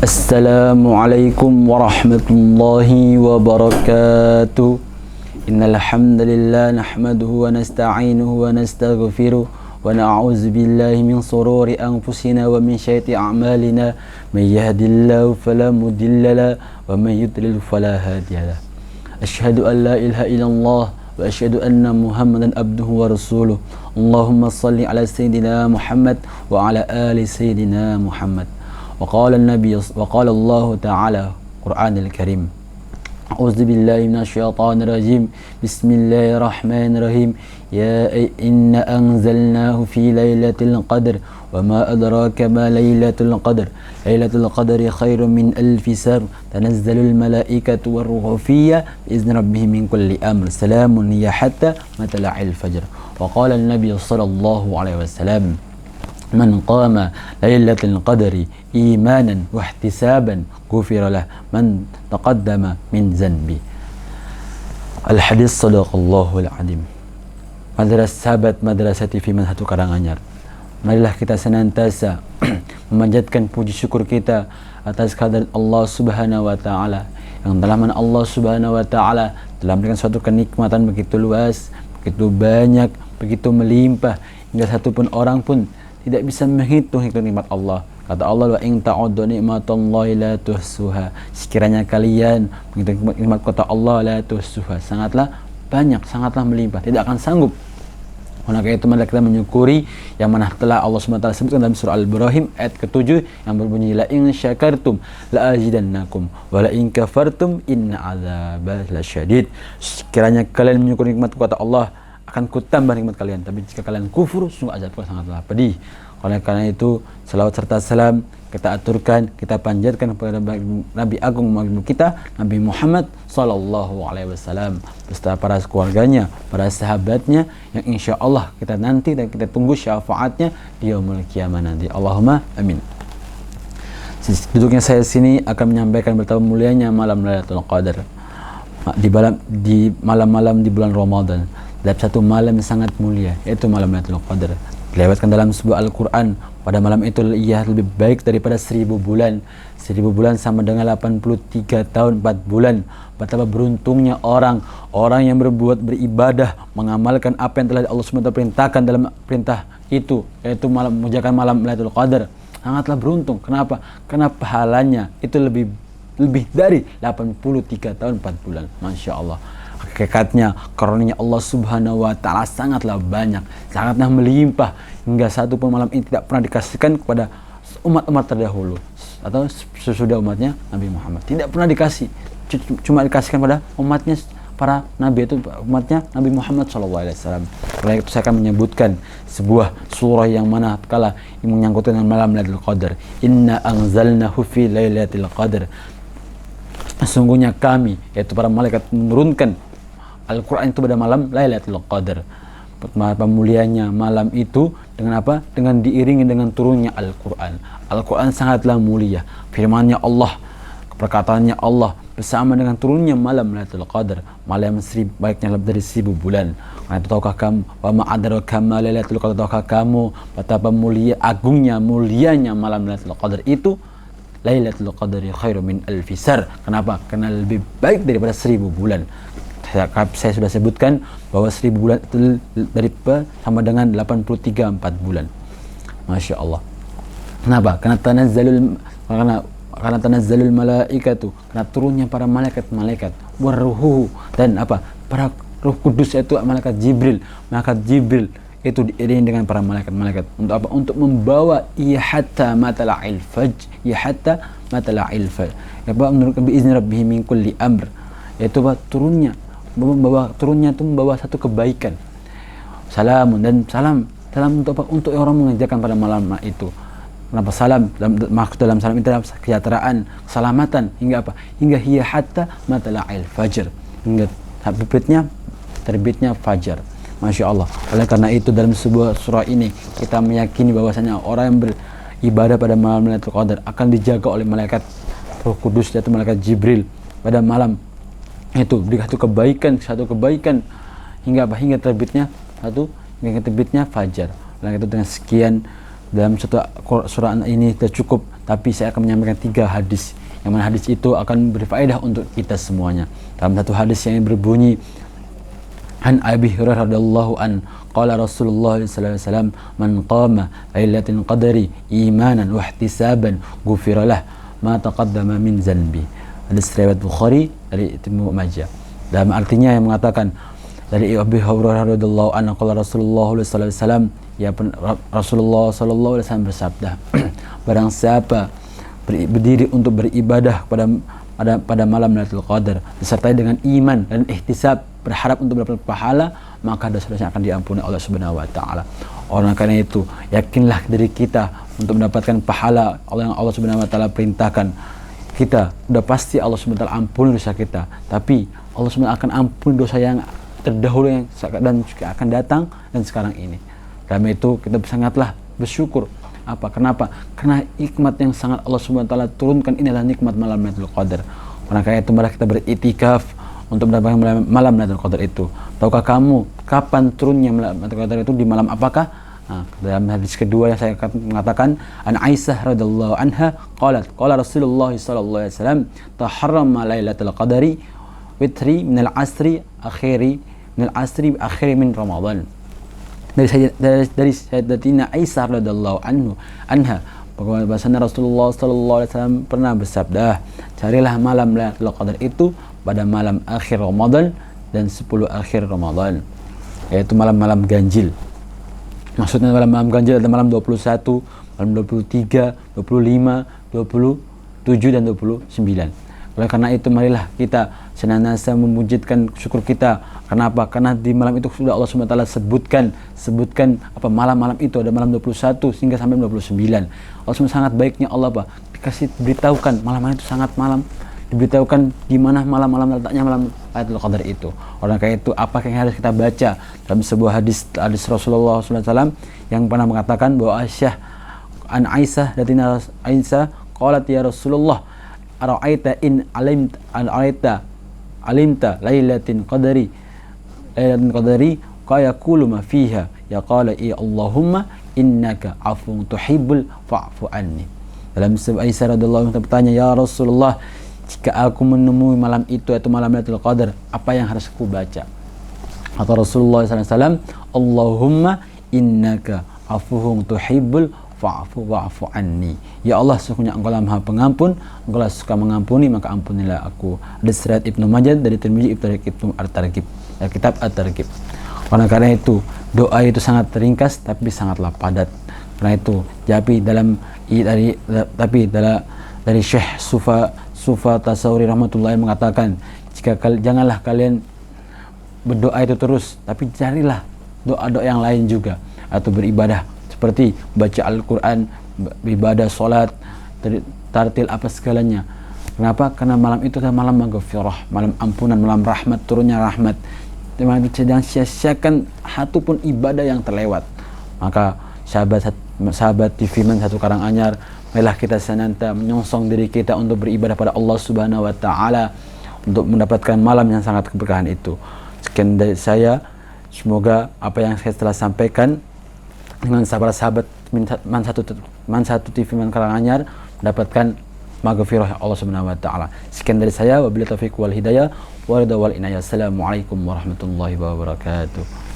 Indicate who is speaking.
Speaker 1: Assalamualaikum warahmatullahi wabarakatuh. Innal hamdalillah nahmaduhu wa nasta'inuhu wa nastaghfiruh wa na'udzu billahi min shururi anfusina wa min sayyiati a'malina. May yahdihillahu fala mudilla lahu wa may yudlil fala hadiya lahu. Asyhadu an la ilaha illallah wa asyhadu anna Muhammadan abduhu wa rasuluh. Allahumma shalli ala sayyidina Muhammad wa ala ali sayyidina Muhammad. وقال الله تعالى القرآن الكريم أعوذ بالله من الشيطان الرجيم بسم الله الرحمن الرحيم يا إنا أنزلناه في ليلة القدر وما أدراك ما ليلة القدر ليلة القدر خير من ألف شهر تنزل الملائكة والروح فيها بإذن ربهم من كل أمر سلام هي حتى مطلع الفجر. وقال النبي صلى الله عليه وسلم من قام ليلة القدر إيمانا واحتسابا غفر له من تقدم من ذنبه. Al-Hadis Sadaqallahul Adim. Sahabat madrasati fi Manhatu Karanganyar, marilah kita senantiasa memanjatkan puji syukur kita atas kehadirat Allah Subhanahu wa taala yang telah Allah Subhanahu wa taala telah memberikan suatu kenikmatan begitu luas, begitu banyak, begitu melimpah hingga satupun orang pun tidak bisa menghitung nikmat Allah. Kata Allah, wa in ta'uddu ni'matallahi la tuhsuha. Sekiranya kalian menghitung nikmat kata Allah la tuhsuha, sangatlah banyak, sangatlah melimpah, tidak akan sanggup. Oleh karena itu mari kita menyukuri yang mana telah Allah SWT sebutkan dalam surah Al-Ibrahim ayat ke-7 yang berbunyi la in syakartum la azidannakum wa la in kafartum inna adzabi lasyadid. Sekiranya kalian menyukuri nikmat kata Allah, akan kutambah nikmat kalian, tapi jika kalian kufur sungguh azabku sangatlah pedih. Oleh karena itu salawat serta salam kita aturkan, kita panjatkan kepada Nabi Agung kita Nabi Muhammad sallallahu alaihi wasallam beserta para keluarganya, para sahabatnya yang insya Allah kita nanti dan kita tunggu syafaatnya di yaumul qiyamah nanti. Allahumma amin. Duduknya saya sini akan menyampaikan betapa mulianya malam Lailatul Qadar di malam-malam di bulan Ramadan. Dalam satu malam yang sangat mulia, yaitu malam Lailatul Qadar. Dilewatkan dalam sebuah Al-Quran, pada malam itu ia lebih baik daripada 1000 bulan. 1000 bulan sama dengan 83 tahun 4 bulan. Betapa beruntungnya orang yang beribadah, mengamalkan apa yang telah Allah SWT perintahkan dalam perintah itu, yaitu mengerjakan malam Lailatul Qadar. Sangatlah beruntung. Kenapa? Karena pahalanya itu lebih dari 83 tahun 4 bulan. Masya Allah. Hakikatnya karunia Allah Subhanahu wa taala sangatlah banyak, sangatlah melimpah hingga satu pun malam ini tidak pernah dikasihkan kepada umat-umat terdahulu atau sesudah umatnya Nabi Muhammad. Tidak pernah dikasih, cuma dikasihkan pada umatnya para nabi, itu umatnya Nabi Muhammad SAW. Oleh itu saya akan menyebutkan sebuah surah yang mana kala menyangkut dengan malam Lailatul Qadar. Inna anzalnahu fi lailatul qadar. Sesungguhnya kami, yaitu para malaikat, menurunkan Al-Quran itu pada malam Lailatul Qadar. Pemuliaannya malam itu dengan apa? Dengan diiringi dengan turunnya Al-Quran. Al-Quran sangatlah mulia. Firman-Nya Allah, perkataannya Allah bersama dengan turunnya malam Lailatul Qadar, malam baiknya lebih dari 1000 bulan. Karena itu tahukah kamu wa ma adraka ma Lailatul Qadar, tahukah kamu betapa mulianya malam Lailatul Qadar itu? Lailatul Qadri khairu min alfi syahr. Kenapa? Karena lebih baik daripada 1000 bulan. Saya sudah sebutkan bahwa 1000 bulan itu sama dengan 83 4 bulan. Masya Allah. Kenapa? Karena tanazzalul malaikatu, karena turunnya para malaikat waruhu, dan apa? Para Ruh Kudus, itu malaikat Jibril. Malaikat Jibril itu diiringi dengan para malaikat untuk apa? Untuk membawa hatta matla'il fajr, hatta matla'il fajr. Menurut biizni rabbihim min kulli amr, yaitu turunnya itu membawa satu kebaikan. Salam untuk apa? Untuk orang mengerjakan pada malam itu. Kenapa salam? Maksud dalam salam itu adalah kesejahteraan, keselamatan, hingga apa? Hingga hiya hatta matla'il fajr, hingga terbitnya fajar. Masya Allah. Oleh karena itu dalam sebuah surah ini kita meyakini bahwasanya orang yang beribadah pada malam Lailatul Qadar akan dijaga oleh malaikat Roh Kudus, yaitu malaikat Jibril. Pada malam itu beri satu kebaikan hingga terbitnya fajar. Oleh itu dengan sekian dalam satu surah ini sudah cukup, tapi saya akan menyampaikan 3 hadis, yang mana hadis itu akan berfaedah untuk kita semuanya. Dalam satu hadis yang berbunyi, An Abi Hurairah radhiyallahu an qala Rasulullah sallallahu alaihi wasallam, man qama lailatul qadri imanan wa ihtisaban ghufira lah ma taqaddama min zanbi. Hadis riwayat Bukhari dari Ibnu Majah. Dalam artinya yang mengatakan dari Abi Hurairah radhiyallahu anhu qala Rasulullah sallallahu alaihi wasallam, ya Rasulullah sallallahu alaihi wasallam bersabda, barang siapa berdiri untuk beribadah pada malam Lailatul Qadar disertai dengan iman dan ihtisab, berharap untuk mendapat pahala, maka dosa-dosanya akan diampuni Allah Subhanahu wa taala. Oleh karena itu, yakinlah dari kita untuk mendapatkan pahala yang Allah Subhanahu wa taala perintahkan. Kita udah pasti Allah Subhanahu wa taala ampuni dosa kita, tapi Allah Subhanahu akan ampuni dosa yang terdahulu yang dan juga akan datang dan sekarang ini. Karena itu kita sangatlah bersyukur. Kenapa? Karena nikmat yang sangat Allah Subhanahu wa taala turunkan ini adalah nikmat malam Lailatul Qadar. Karena itu mari kita beriktikaf untuk mendapatkan malam Lailatul Qadar itu. Tahukah kamu kapan turunnya malam Lailatul Qadar itu, di malam apakah? Dalam hadis kedua yang saya mengatakan, An Aisyah radhiyallahu anha qalat qala Rasulullah sallallahu alaihi wasallam, taharrama Lailatul Qadari witri minal asri akhiri min Ramadan. Dari Sayyidatina Aisyah radhiyallahu anha bahwasanya Rasulullah sallallahu alaihi wasallam pernah bersabda, carilah malam Lailatul Qadar itu pada malam akhir Ramadan dan 10 akhir Ramadan, yaitu malam-malam ganjil. Maksudnya malam-malam ganjil ada malam 21, malam 23, 25, 27 dan 29. Oleh karena itu marilah kita senantiasa memujudkan syukur kita. Kenapa? Karena di malam itu sudah Allah SWT sebutkan malam-malam itu ada malam 21 hingga sampai 29. Allah SWT sangat baiknya Allah dikasih beritahukan malam itu sangat malam, diberitahukan di mana malam-malam letaknya malam Lailatul Qadar itu. Oleh karena itu apa yang harus kita baca dalam sebuah hadis Rasulullah SAW yang pernah mengatakan bahwa An Aisyah datina Aisyah qalat ya Rasulullah ara'aita in alimta lailatin qadari qayaqulu ma fiha ya qala ya Allahumma innaka afun tuhibbul fa'fu anni. Dalam sebuah Aisyah radhiyallahu anha bertanya, ya Rasulullah, jika aku menemui malam itu atau malam Lailatul Qadar, apa yang harus aku baca? Kata Rasulullah SAW, Allahumma innaka afuhum tuhibbul fa'fu anni. Ya Allah, sesungguhnya Engkau Maha Pengampun, Engkau suka mengampuni, maka ampunilah aku. Hadis riwayat Ibnu Majah dari Tirmizi Ibnu At-Targhib, kitab At-Targhib. Karena itu doa itu sangat ringkas tapi sangatlah padat. Karena itu dari Syekh Sufa Tasawuri rahmatullahi mengatakan, janganlah kalian berdoa itu terus, tapi carilah doa-doa yang lain juga, atau beribadah seperti baca Al-Quran, beribadah, sholat, tartil apa segalanya. Kenapa? Karena malam itu adalah malam maghfirah, malam ampunan, malam rahmat, turunnya rahmat. Malam itu sedang sia-siakan satu pun ibadah yang terlewat. Maka sahabat TV Man satu Karanganyar, marilah kita senantiasa menyongsong diri kita untuk beribadah pada Allah Subhanahu wa taala untuk mendapatkan malam yang sangat keberkahan itu. Sekian dari saya, semoga apa yang saya telah sampaikan dengan sahabat-sahabat Man satu TV Man Karanganyar mendapatkan maghfirah Allah Subhanahu wa taala. Sekian dari saya, wabillahi taufiq wal hidayah wa ridha wal inayah. Assalamualaikum warahmatullahi wabarakatuh.